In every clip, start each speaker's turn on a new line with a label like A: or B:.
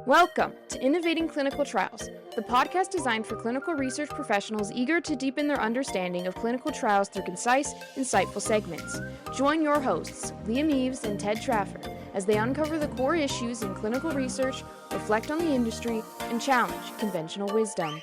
A: Welcome to Innovating Clinical Trials, the podcast designed for clinical research professionals eager to deepen their understanding of clinical trials through concise, insightful segments. Join your hosts, Liam Eves and Ted Trafford, as they uncover the core issues in clinical research, reflect on the industry, and challenge conventional wisdom.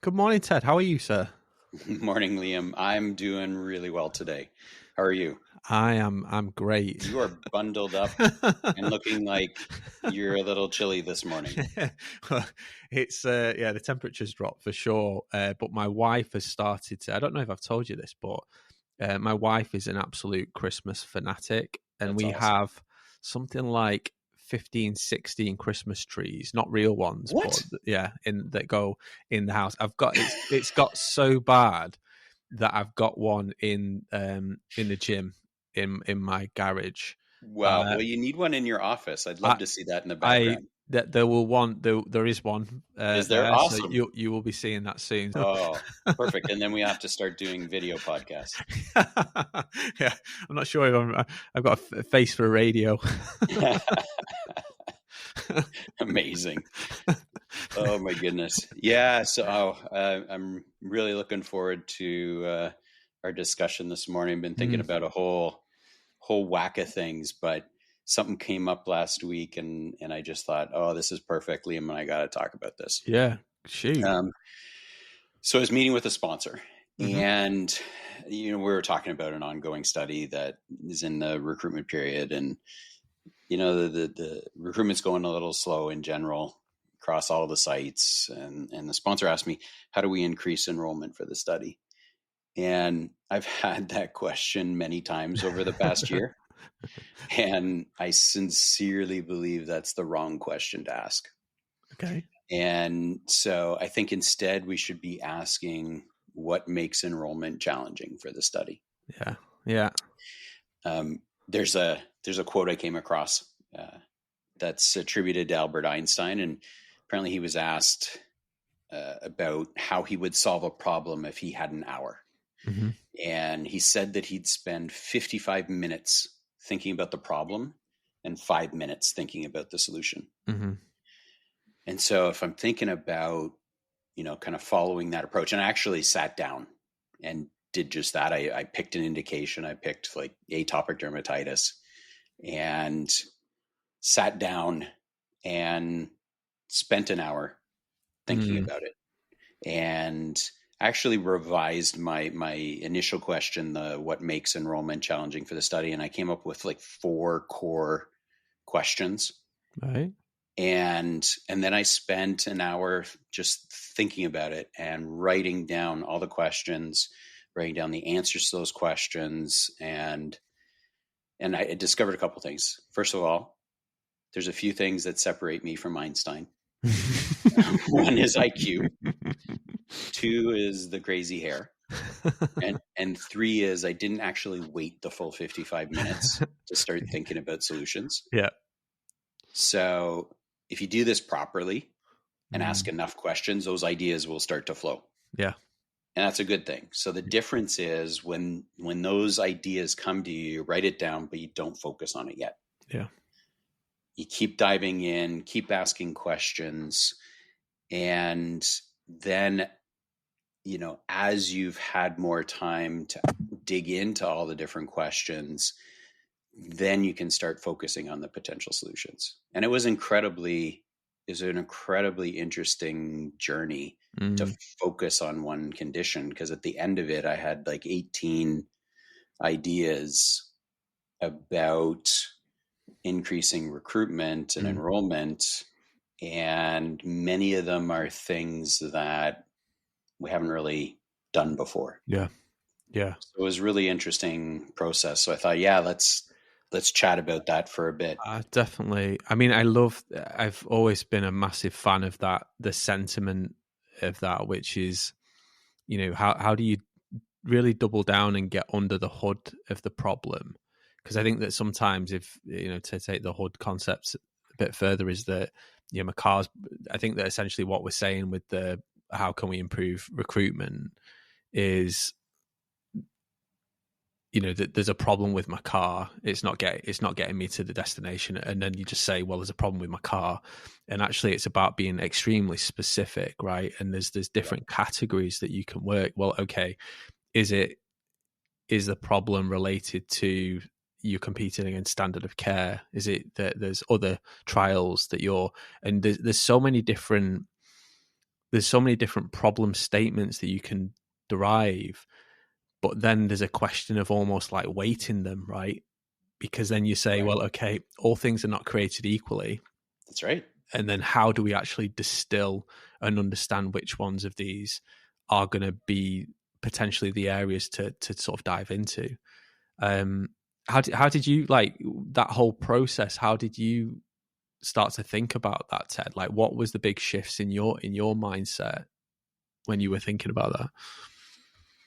B: Good morning, Ted. How are you, sir?
C: Good morning, Liam. I'm doing really well today. How are you?
B: I'm great.
C: You are bundled up and looking like you're a little chilly this morning.
B: Well, it's the temperature's dropped for sure. But my wife has started to, I don't know if I've told you this, but my wife is an absolute Christmas fanatic, and
C: That's
B: we
C: awesome.
B: have something like 15, 16 Christmas trees, not real ones,
C: What?
B: but that go in the house. It's got so bad that I've got one in the gym in my garage.
C: Wow. Well, you need one in your office. I'd love to see that in the background.
B: There is one.
C: Is there?
B: There,
C: Awesome.
B: So you will be seeing that soon.
C: Oh, perfect. And then we have to start doing video podcasts.
B: Yeah, I'm not sure if I've got a face for a radio.
C: Amazing. Oh my goodness. Yeah. So I'm really looking forward to our discussion this morning. Been thinking about a whole whack of things, but something came up last week and I just thought, oh, this is perfect, Liam, and I got to talk about this.
B: Yeah. Shoot.
C: So I was meeting with a sponsor and, we were talking about an ongoing study that is in the recruitment period, and, the recruitment's going a little slow in general across all the sites. And the sponsor asked me, how do we increase enrollment for the study? And I've had that question many times over the past year. And I sincerely believe that's the wrong question to ask.
B: Okay. And
C: so I think instead we should be asking what makes enrollment challenging for the study.
B: Yeah. Yeah.
C: There's a quote I came across that's attributed to Albert Einstein. And apparently he was asked about how he would solve a problem if he had an hour. Mm-hmm. And he said that he'd spend 55 minutes thinking about the problem and 5 minutes thinking about the solution. Mm-hmm. And so if I'm thinking about, kind of following that approach, and I actually sat down and did just that. I picked an indication. I picked like atopic dermatitis and sat down and spent an hour thinking about it. And actually revised my initial question, what makes enrollment challenging for the study. And I came up with like 4 core questions.
B: Right.
C: And then I spent an hour just thinking about it and writing down all the questions, writing down the answers to those questions. And I discovered a couple things. First of all, there's a few things that separate me from Einstein. One is IQ. 2 is the crazy hair. And 3 is I didn't actually wait the full 55 minutes to start thinking about solutions.
B: Yeah.
C: So if you do this properly and ask enough questions, those ideas will start to flow.
B: Yeah.
C: And that's a good thing. So the difference is when those ideas come to you, you write it down, but you don't focus on it yet.
B: Yeah.
C: You keep diving in, keep asking questions. And then, as you've had more time to dig into all the different questions, then you can start focusing on the potential solutions. And it was an incredibly interesting journey to focus on one condition, because at the end of it, I had like 18 ideas about increasing recruitment and enrollment. And many of them are things that we haven't really done before.
B: Yeah. Yeah.
C: So it was a really interesting process. So I thought, let's chat about that for a bit.
B: Definitely. I mean, I've always been a massive fan of that, the sentiment of that, which is, how do you really double down and get under the hood of the problem? Because I think that sometimes if, to take the hood concepts a bit further is that, I think that essentially what we're saying with the, how can we improve recruitment is, there's a problem with my car. It's not getting me to the destination. And then you just say, well, there's a problem with my car. And actually it's about being extremely specific, right? And there's different categories that you can work. Well, okay, is the problem related to you competing against standard of care? Is it that there's other trials that and there's so many different problem statements that you can derive, but then there's a question of almost like weighting them, right? Because then you say, well, okay, all things are not created equally.
C: That's right.
B: And then how do we actually distill and understand which ones of these are going to be potentially the areas to sort of dive into? How did you, like, that whole process? How did you start to think about that, Ted? Like, what was the big shifts in your mindset when you were thinking about that?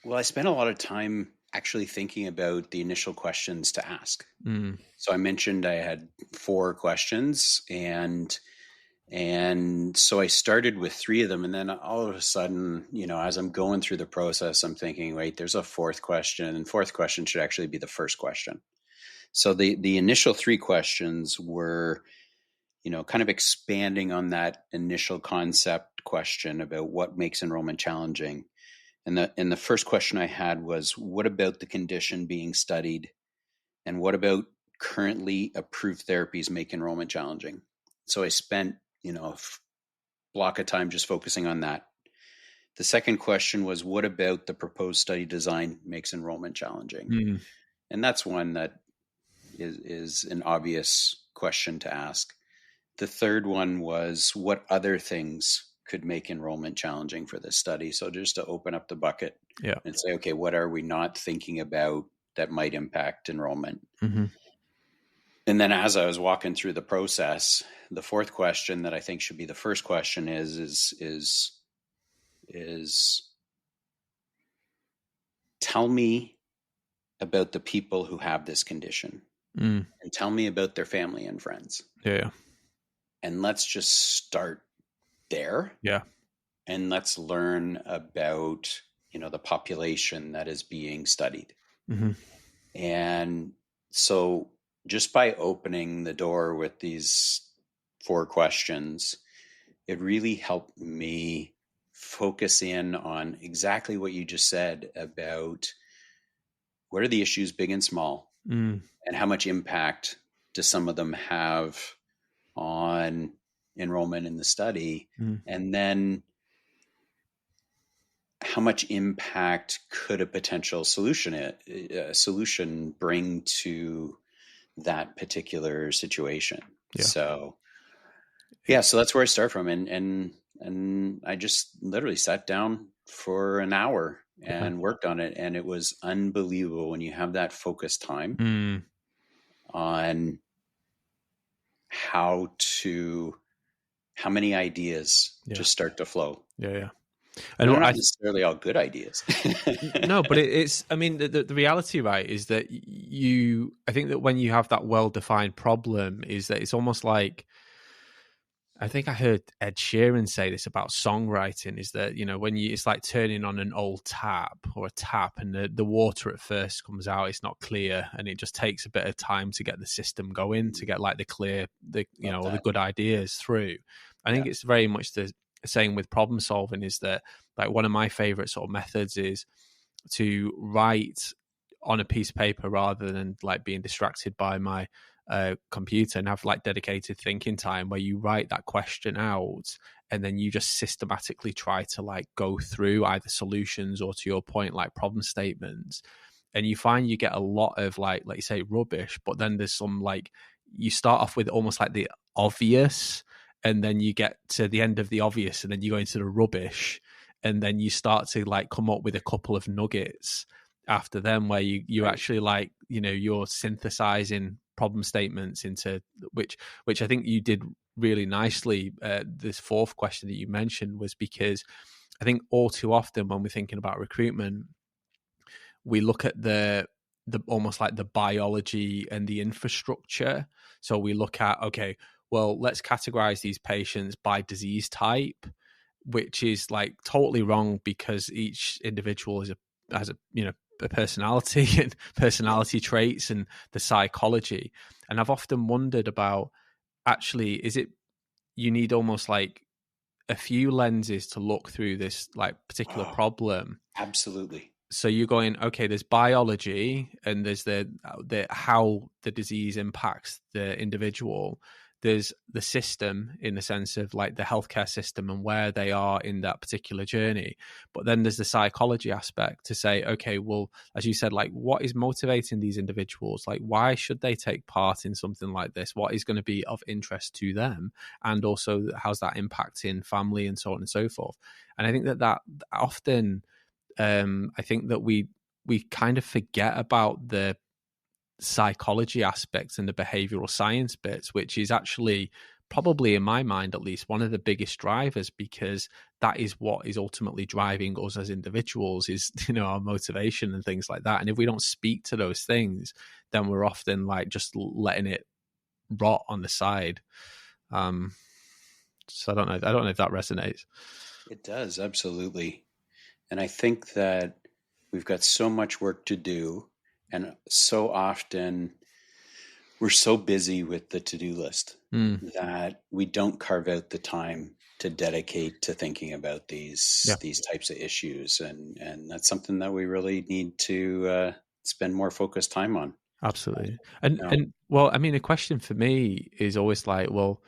C: Well, I spent a lot of time actually thinking about the initial questions to ask. So I mentioned I had 4 questions, and so I started with 3 of them, and then all of a sudden, as I'm going through the process, I'm thinking, wait, there's a 4th question, and 4th question should actually be the first question. So the initial 3 questions were, kind of expanding on that initial concept question about what makes enrollment challenging. And the first question I had was, what about the condition being studied? And what about currently approved therapies make enrollment challenging? So I spent, a block of time just focusing on that. The second question was, what about the proposed study design makes enrollment challenging? And that's one that is an obvious question to ask. The third one was, what other things could make enrollment challenging for this study? So just to open up the bucket and say, okay, what are we not thinking about that might impact enrollment? And then as I was walking through the process, the 4th question that I think should be the first question is tell me about the people who have this condition and tell me about their family and friends.
B: Yeah.
C: And let's just start there.
B: Yeah.
C: And let's learn about, the population that is being studied. And so just by opening the door with these 4 questions, it really helped me focus in on exactly what you just said about what are the issues, big and small, and how much impact do some of them have on enrollment in the study, and then how much impact could a potential solution bring to that particular situation. So that's where I start from, and I just literally sat down for an hour and worked on it, and it was unbelievable when you have that focused time on how many ideas just start to flow. And they're not necessarily all good ideas.
B: No, but it's, I mean, the reality, right, is that I think that when you have that well-defined problem, is that it's almost like, I think I heard Ed Sheeran say this about songwriting, is that, when it's like turning on an old tap or a tap, and the water at first comes out, it's not clear, and it just takes a bit of time to get the system going, to get like the good ideas through. I think it's very much the same with problem solving, is that, like, one of my favorite sort of methods is to write on a piece of paper rather than like being distracted by my computer, and have like dedicated thinking time where you write that question out, and then you just systematically try to like go through either solutions or, to your point, like problem statements, and you find you get a lot of like you say, rubbish, but then there's some, like, you start off with almost like the obvious, and then you get to the end of the obvious, and then you go into the rubbish, and then you start to like come up with a couple of nuggets after them, where you actually, like, you're synthesizing problem statements into which I think you did really nicely. This 4th question that you mentioned was because I think all too often when we're thinking about recruitment, we look at the almost like the biology and the infrastructure. So we look at, okay, well, let's categorize these patients by disease type, which is like totally wrong, because each individual has a personality and personality traits and the psychology. And I've often wondered about, actually, is it you need almost like a few lenses to look through this like particular problem?
C: Absolutely.
B: So you're going, okay, there's biology, and there's the how the disease impacts the individual. There's the system, in the sense of like the healthcare system and where they are in that particular journey. But then there's the psychology aspect to say, okay, well, as you said, like, what is motivating these individuals? Like, why should they take part in something like this? What is going to be of interest to them? And also, how's that impacting family and so on and so forth? And I think that often, I think that we kind of forget about the psychology aspects and the behavioral science bits, which is actually probably, in my mind at least, one of the biggest drivers, because that is what is ultimately driving us as individuals, is, you know, our motivation and things like that. And if we don't speak to those things, then we're often like just letting it rot on the side. So I don't know if that resonates.
C: It does, absolutely. And I think that we've got so much work to do, and so often we're so busy with the to-do list that we don't carve out the time to dedicate to thinking about these types of issues. And that's something that we really need to spend more focused time on.
B: Absolutely. And well, I mean, a question for me is always like, well,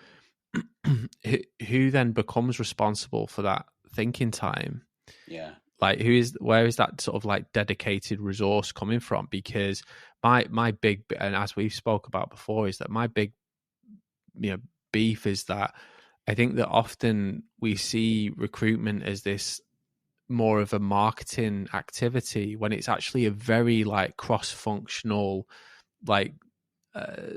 B: who then becomes responsible for that thinking time?
C: Yeah.
B: Like, where is that sort of like dedicated resource coming from? Because my big, and as we've spoke about before, is that my big, you know, beef is that I think that often we see recruitment as this more of a marketing activity, when it's actually a very like cross-functional like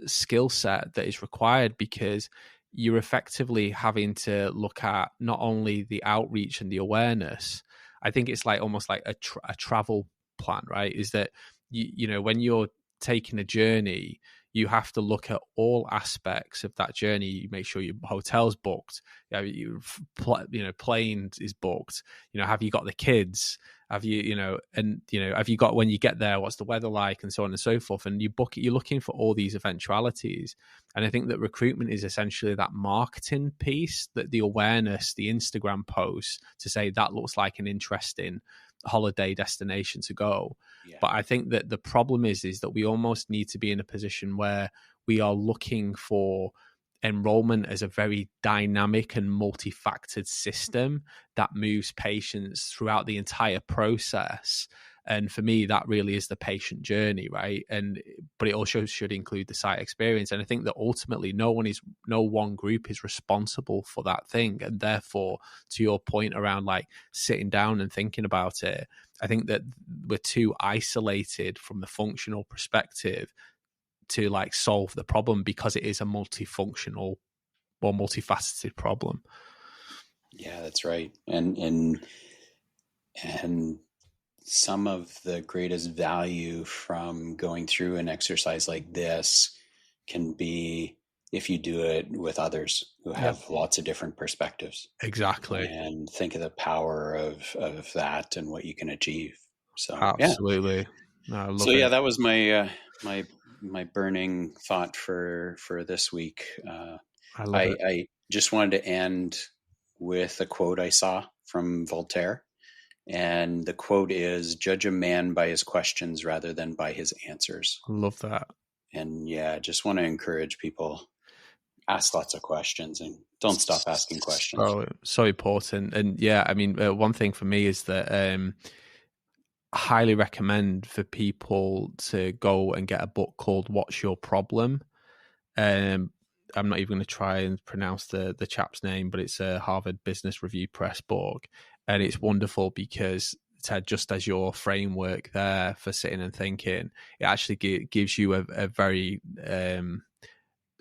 B: skill set that is required, because you're effectively having to look at not only the outreach and the awareness. I think it's like almost like a travel plan, right? Is that you know, when you're taking a journey, you have to look at all aspects of that journey. You make sure your hotel's booked, you know, plane is booked. You know, have you got the kids? Have you, you know, and you know, have you got, when you get there, what's the weather like, and so on and so forth. And you book it. You're looking for all these eventualities. And I think that recruitment is essentially that marketing piece, that the awareness, the Instagram posts to say that looks like an interesting holiday destination to go. Yeah. But I think that the problem is that we almost need to be in a position where we are looking for enrollment as a very dynamic and multifactored system that moves patients throughout the entire process. And for me, that really is the patient journey, right? But it also should include the site experience. And I think that ultimately no one group is responsible for that thing. And therefore, to your point around like sitting down and thinking about it, I think that we're too isolated from the functional perspective to like solve the problem, because it is a multifunctional or multifaceted problem.
C: Yeah, that's right. And some of the greatest value from going through an exercise like this can be if you do it with others who have lots of different perspectives.
B: Exactly.
C: And think of the power of that and what you can achieve. So
B: absolutely. Yeah. No, I love
C: it. That was my my burning thought for this week. I just wanted to end with a quote I saw from Voltaire. And the quote is, "Judge a man by his questions rather than by his answers."
B: I love that.
C: And just want to encourage people, ask lots of questions and don't stop asking questions.
B: Oh, so important. And I mean, one thing for me is that I highly recommend for people to go and get a book called What's Your Problem? I'm not even going to try and pronounce the chap's name, but it's a Harvard Business Review Press book. And it's wonderful because, Ted, just as your framework there for sitting and thinking, it actually gives you a very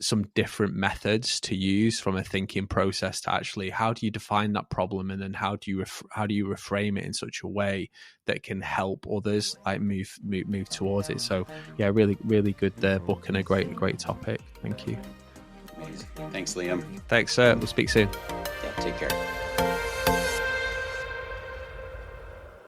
B: some different methods to use from a thinking process to actually, how do you define that problem, and then how do you reframe it in such a way that can help others like move towards it. So really, really good book, and a great topic. Thank you.
C: Amazing. Thanks, Liam.
B: Thanks, sir. We'll speak soon.
C: Yeah, take care.